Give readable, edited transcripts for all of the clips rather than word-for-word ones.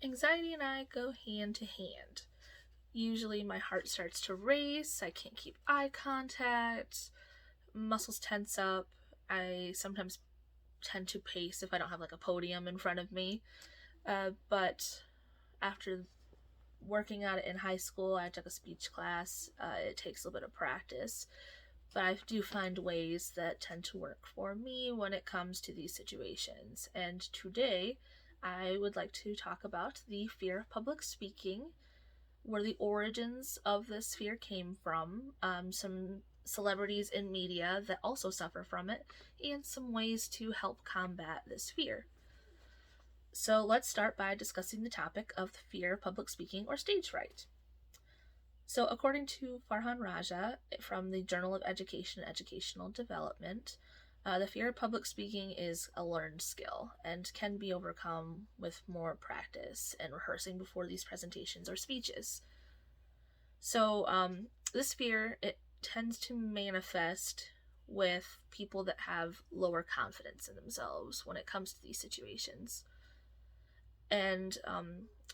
Anxiety and I go hand to hand. Usually my heart starts to race, I can't keep eye contact, muscles tense up. I sometimes tend to pace if I don't have like a podium in front of me. But after working at it in high school, I took a speech class. It takes a little bit of practice, but I do find ways that tend to work for me when it comes to these situations. And today, I would like to talk about the fear of public speaking, where the origins of this fear came from, some celebrities in media that also suffer from it, and some ways to help combat this fear. So let's start by discussing the topic of the fear of public speaking or stage fright. So according to Farhan Raja from the Journal of Education and Educational Development, the fear of public speaking is a learned skill and can be overcome with more practice and rehearsing before these presentations or speeches. So this fear, it tends to manifest with people that have lower confidence in themselves when it comes to these situations. And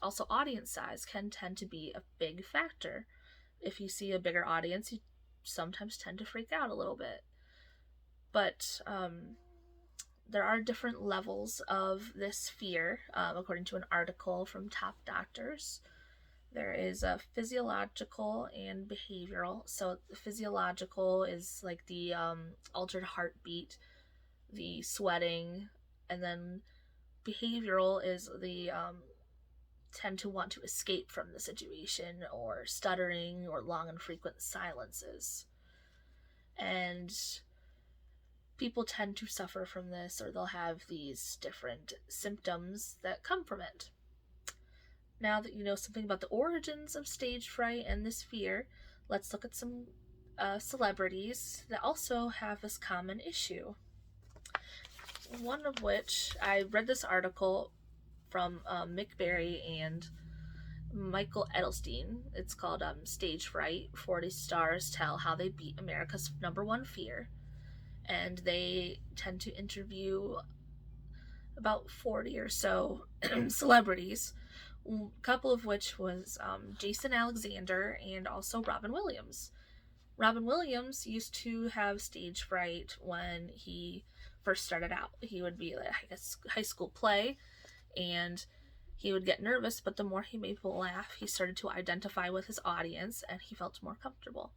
also audience size can tend to be a big factor. If you see a bigger audience, you sometimes tend to freak out a little bit. But there are different levels of this fear, according to an article from Top Doctors. There is a physiological and behavioral. So physiological is like the altered heartbeat, the sweating, and then behavioral is the tend to want to escape from the situation, or stuttering, or long and frequent silences. And people tend to suffer from this, or they'll have these different symptoms that come from it. Now that you know something about the origins of stage fright and this fear, let's look at some celebrities that also have this common issue. One of which, I read this article from Mick Berry and Michael Edelstein. It's called Stage Fright 40 Stars Tell How They Beat America's Number One Fear. And they tend to interview about 40 or so celebrities, a couple of which was Jason Alexander and also Robin Williams. Robin Williams used to have stage fright when he first started out. He would be like a high school play, and he would get nervous, but the more he made people laugh, he started to identify with his audience, and he felt more comfortable.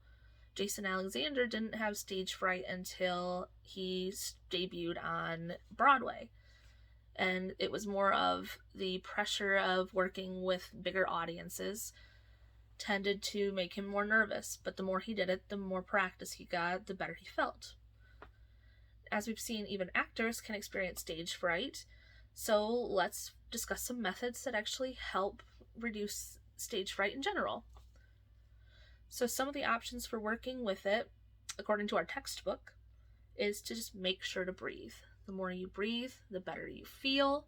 Jason Alexander didn't have stage fright until he debuted on Broadway. And it was more of the pressure of working with bigger audiences tended to make him more nervous. But the more he did it, the more practice he got, the better he felt. As we've seen, even actors can experience stage fright. So let's discuss some methods that actually help reduce stage fright in general. So some of the options for working with it, according to our textbook, is to just make sure to breathe. The more you breathe, the better you feel,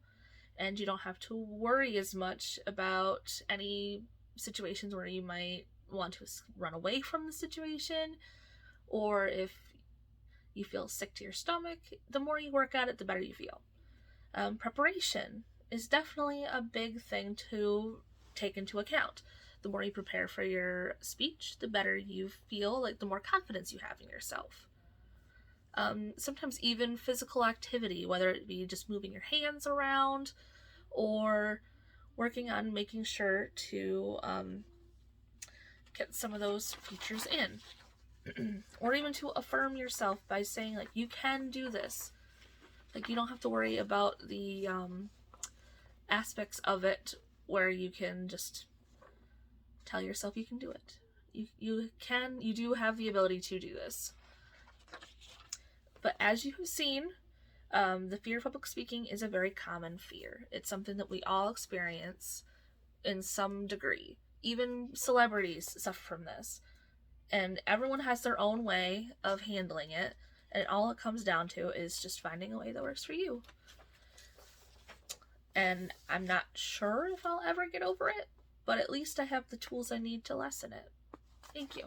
and you don't have to worry as much about any situations where you might want to run away from the situation, or if you feel sick to your stomach, the more you work at it, the better you feel. Preparation is definitely a big thing to take into account. The more you prepare for your speech, the better you feel, like the more confidence you have in yourself. Sometimes even physical activity, whether it be just moving your hands around or working on making sure to get some of those features in. Or even to affirm yourself by saying, like, you can do this. Like, you don't have to worry about the aspects of it where you can just tell yourself you can do it. You do have the ability to do this. But as you have seen, the fear of public speaking is a very common fear. It's something that we all experience in some degree. Even celebrities suffer from this. And everyone has their own way of handling it. And all it comes down to is just finding a way that works for you. And I'm not sure if I'll ever get over it, but at least I have the tools I need to lessen it. Thank you.